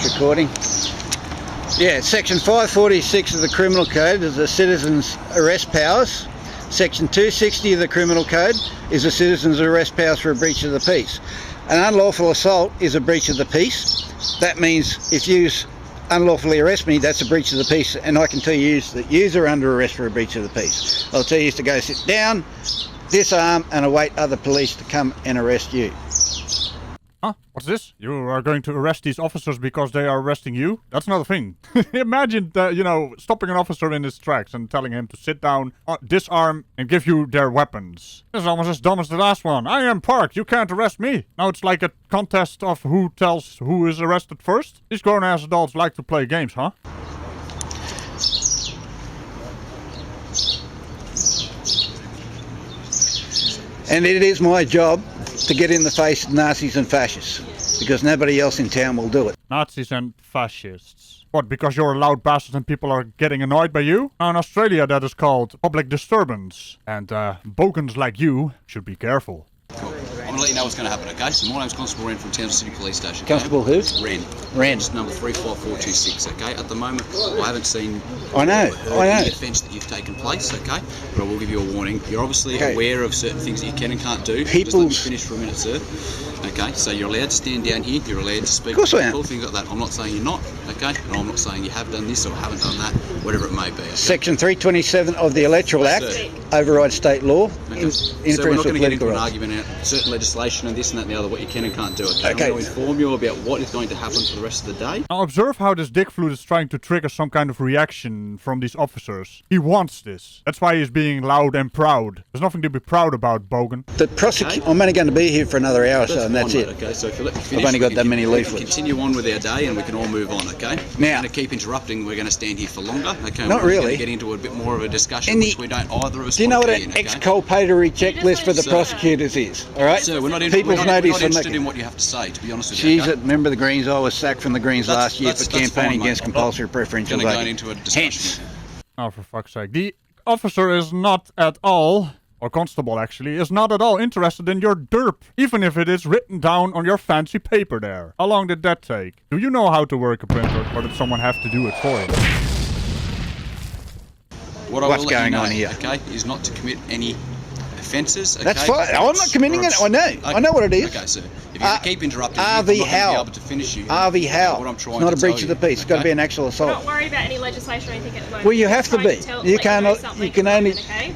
recording. Yeah, Section 546 of the Criminal Code is the citizen's arrest powers. Section 260 of the Criminal Code is the citizen's arrest powers for a breach of the peace. An unlawful assault is a breach of the peace. That means if you unlawfully arrest me, that's a breach of the peace, and I can tell you that you are under arrest for a breach of the peace. I'll tell you to go sit down, disarm, and await other police to come and arrest you. Huh? What's this? You are going to arrest these officers because they are arresting you? That's not a thing. Imagine, stopping an officer in his tracks and telling him to sit down, disarm, and give you their weapons. This is almost as dumb as the last one. I am parked. You can't arrest me. Now it's like a contest of who tells who is arrested first. These grown-ass adults like to play games, huh? And it is my job to get in the face of Nazis and fascists, because nobody else in town will do it. Nazis and fascists. What, because you're a loud bastard and people are getting annoyed by you? Now in Australia that is called public disturbance. And bogans like you should be careful. Cool. I'm going to let you know what's going to happen, okay? So my name's Constable Wren from Townsville City Police Station. Okay? Constable who? Wren. Wren. It's number 35426, okay? At the moment, I haven't seen any offence that you've taken place, okay? But I will give you a warning. You're obviously aware of certain things that you can and can't do. Just let me finish for a minute, sir. Okay, so you're allowed to stand down here, you're allowed to speak to people, things like that. I'm not saying you're not, okay? And I'm not saying you have done this or haven't done that, whatever it may be. Okay? Section 327 of the Electoral Act overrides state law. Okay. So we're not going to get into an argument about certain legislation and this and that and the other, what you can and can't do, okay? I'm going to inform you about what is going to happen for the rest of the day. Now observe how this dick flute is trying to trigger some kind of reaction from these officers. He wants this. That's why he's being loud and proud. There's nothing to be proud about, Bogan. I'm only going to be here for another hour or so, and that's it. Okay, so if you let me finish, I've only got that many leaflets. We can continue on with our day and we can all move on, okay? Now, we're going to keep interrupting, we're going to stand here for longer, okay? Not really. We're going to get into a bit more of a discussion, which we don't either of us. Do you know what an exculpatory checklist for the prosecutors is? All right? Sir, we're not interested in what you have to say, to be honest with you. Remember the Greens? I was sacked from the Greens last year for campaigning against compulsory preferential voting. Going into a discussion. Oh, for fuck's sake. The officer is not at all... or constable actually, is not at all interested in your derp, even if it is written down on your fancy paper there. How long did that take? Do you know how to work a printer, or did someone have to do it for you? What's going on here? Okay, is not to commit any offences. Okay? That's fine. I'm not committing it. I know. Okay. I know what it is. Okay, sir. If you keep interrupting, RV I'm not Howe. be able to finish you. RV Howe. What I'm trying it's not to a breach of you, the peace. It's got to be an actual assault. Don't worry about any legislation or anything at the moment. Well, you have to be.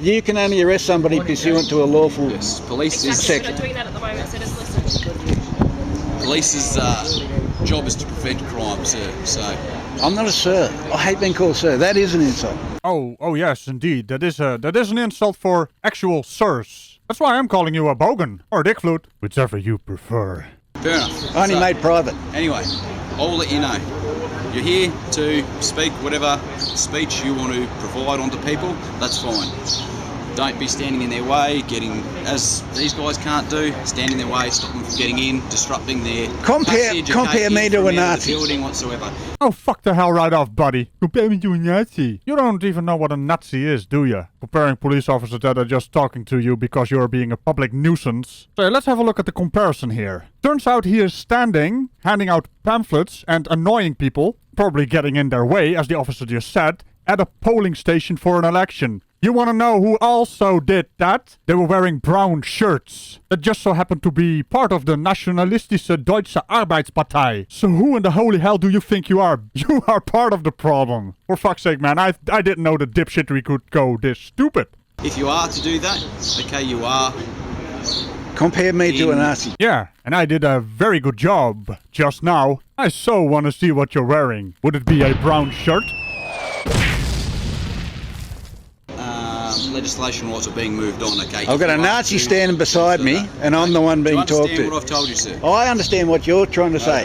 You can only arrest somebody pursuant to a lawful. Yes, police exactly. We're doing that at the moment, so just listen. Police's job is to prevent crime, sir. So. I'm not a sir. I hate being called sir. That is an insult. Oh yes, indeed. That is an insult for actual sirs. That's why I'm calling you a bogan or a dick flute, whichever you prefer. Fair enough. Only made private. Anyway, I'll let you know. You're here to speak whatever speech you want to provide onto people. That's fine. Don't be standing in their way, as these guys can't do, stand in their way, stop them from getting in, disrupting their passage. Compare me to a Nazi. Building whatsoever. Oh, fuck the hell right off, buddy. Compare me to a Nazi. You don't even know what a Nazi is, do you? Comparing police officers that are just talking to you because you're being a public nuisance. So let's have a look at the comparison here. Turns out he is standing, handing out pamphlets and annoying people, probably getting in their way, as the officer just said, at a polling station for an election. You want to know who also did that? They were wearing brown shirts. That just so happened to be part of the Nationalistische Deutsche Arbeitspartei. So who in the holy hell do you think you are? You are part of the problem. For fuck's sake, man, I didn't know the dipshittery could go this stupid. If you are to do that, okay, you are. Compare me to a Nazi. Yeah, and I did a very good job just now. I so want to see what you're wearing. Would it be a brown shirt? Legislation laws are being moved on, okay? I've got a Nazi standing beside me, and I'm the one being talked to. Do you understand what I've told you, sir? I understand what you're trying to say.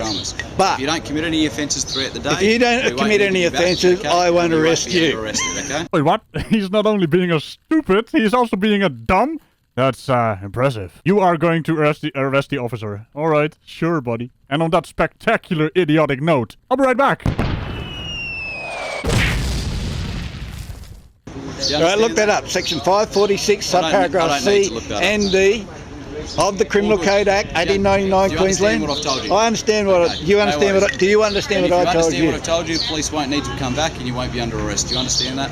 But if you don't commit any offences throughout the day... If you don't commit any offences, okay? I won't arrest you. Okay? Wait, what? He's not only being a stupid, he's also being a dumb? That's impressive. You are going to arrest the officer. Alright, sure, buddy. And on that spectacular idiotic note, I'll be right back. Alright, look that up. Section 546, subparagraph C and D of the Criminal Code Act, 1899 Queensland. I understand what I, you understand what I, do you understand what I told you? If you understand what I've told you, police won't need to come back and you won't be under arrest. Do you understand that?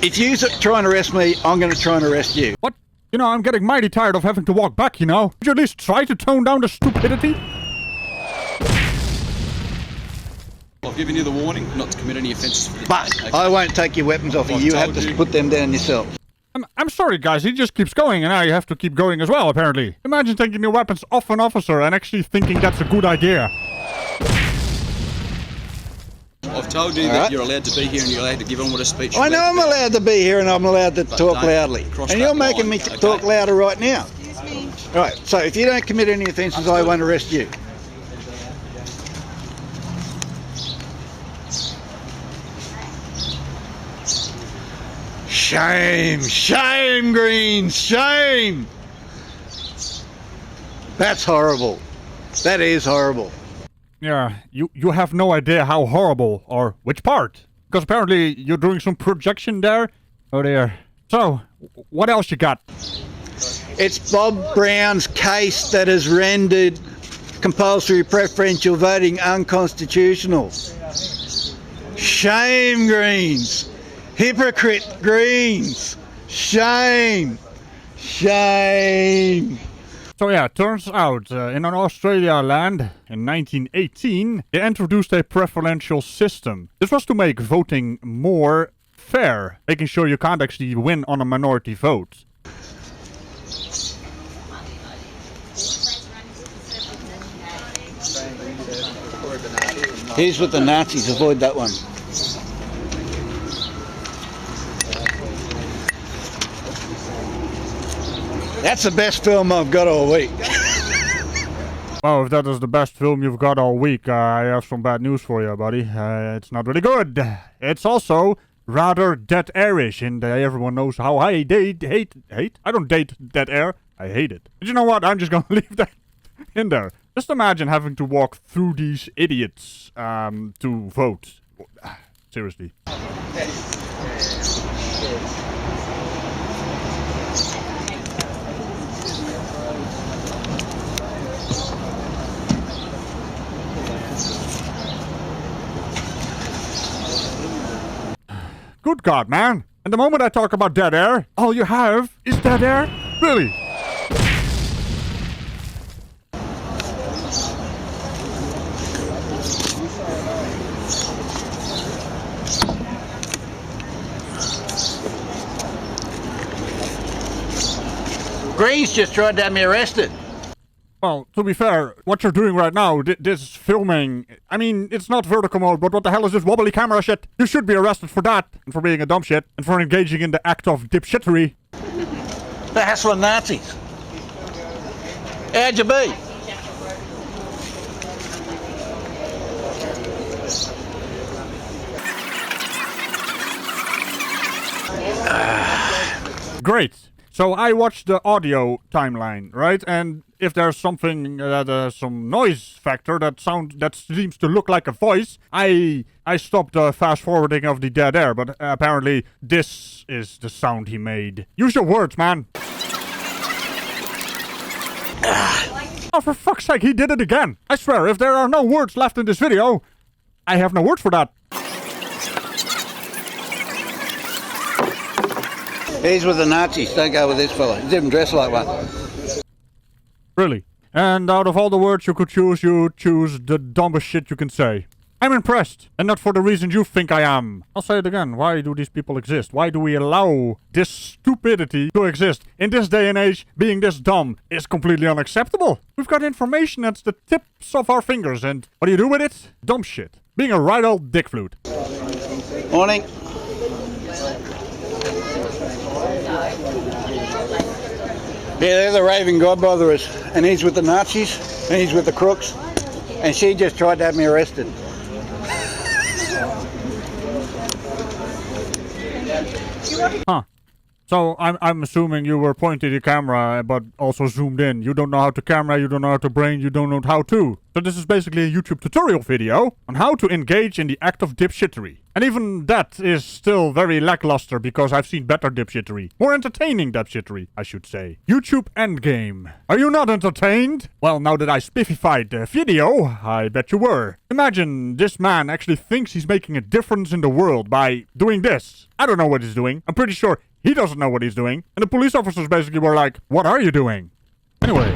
If you try and arrest me, I'm going to try and arrest you. What? You know, I'm getting mighty tired of having to walk back, you know. Would you at least try to tone down the stupidity? I've given you the warning not to commit any offences for the But day, okay? I won't take your weapons off you. You have to put them down yourself. I'm sorry, guys. He just keeps going, and I have to keep going as well, apparently. Imagine taking your weapons off an officer and actually thinking that's a good idea. I've told you that you're allowed to be here and you're allowed to give on what a speech. I know I'm allowed to be here and I'm allowed to talk loudly. And you're making me talk louder right now. Right, so if you don't commit any offences, I won't arrest you. Shame, shame, Greens, shame. That's horrible. That is horrible. Yeah, you have no idea how horrible, or which part. Because apparently you're doing some projection there. Oh dear. So, what else you got? It's Bob Brown's case that has rendered compulsory preferential voting unconstitutional. Shame, Greens. Hypocrite Greens. Shame. Shame. So yeah, turns out in an Australia land in 1918, they introduced a preferential system. This was to make voting more fair, making sure you can't actually win on a minority vote. Here's with the Nazis, avoid that one. That's the best film I've got all week. Well, if that is the best film you've got all week, I have some bad news for you, buddy. It's not really good. It's also rather dead airish, and everyone knows how I hate. I don't date dead air. I hate it. But you know what? I'm just gonna leave that in there. Just imagine having to walk through these idiots to vote. Seriously. Good God, man. And the moment I talk about dead air, all you have is dead air? Really? Greens just tried to have me arrested. Well, to be fair, what you're doing right now, this filming, I mean, it's not vertical mode, but what the hell is this wobbly camera shit? You should be arrested for that, and for being a dumb shit, and for engaging in the act of dipshittery. The hassling Nazis. How'd you be? Great. So I watched the audio timeline, right? And if there's something some noise factor that seems to look like a voice, I stopped the fast forwarding of the dead air. But apparently this is the sound he made. Use your words, man. Oh, for fuck's sake, he did it again. I swear, if there are no words left in this video, I have no words for that. He's with the Nazis. Don't go with this fella. He's even dressed like one. Really? And out of all the words you could choose, you choose the dumbest shit you can say. I'm impressed. And not for the reason you think I am. I'll say it again. Why do these people exist? Why do we allow this stupidity to exist? In this day and age, being this dumb is completely unacceptable. We've got information at the tips of our fingers. And what do you do with it? Dumb shit. Being a right old dick flute. Morning. Yeah, they're the raving godmotherers, and he's with the Nazis, and he's with the crooks, and she just tried to have me arrested. Huh. So I'm assuming you were pointing the camera, but also zoomed in. You don't know how to camera, you don't know how to brain, you don't know how to. So this is basically a YouTube tutorial video on how to engage in the act of dipshittery. And even that is still very lackluster because I've seen better dipshittery. More entertaining dipshittery, I should say. YouTube Endgame. Are you not entertained? Well, now that I spiffified the video, I bet you were. Imagine this man actually thinks he's making a difference in the world by doing this. I don't know what he's doing. I'm pretty sure he doesn't know what he's doing. And the police officers basically were like, what are you doing? Anyway,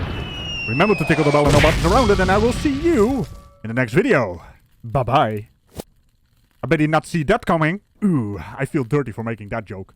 remember to tickle the bell and no buttons around it, and I will see you in the next video. Bye-bye. I bet he not see that coming. Ooh, I feel dirty for making that joke.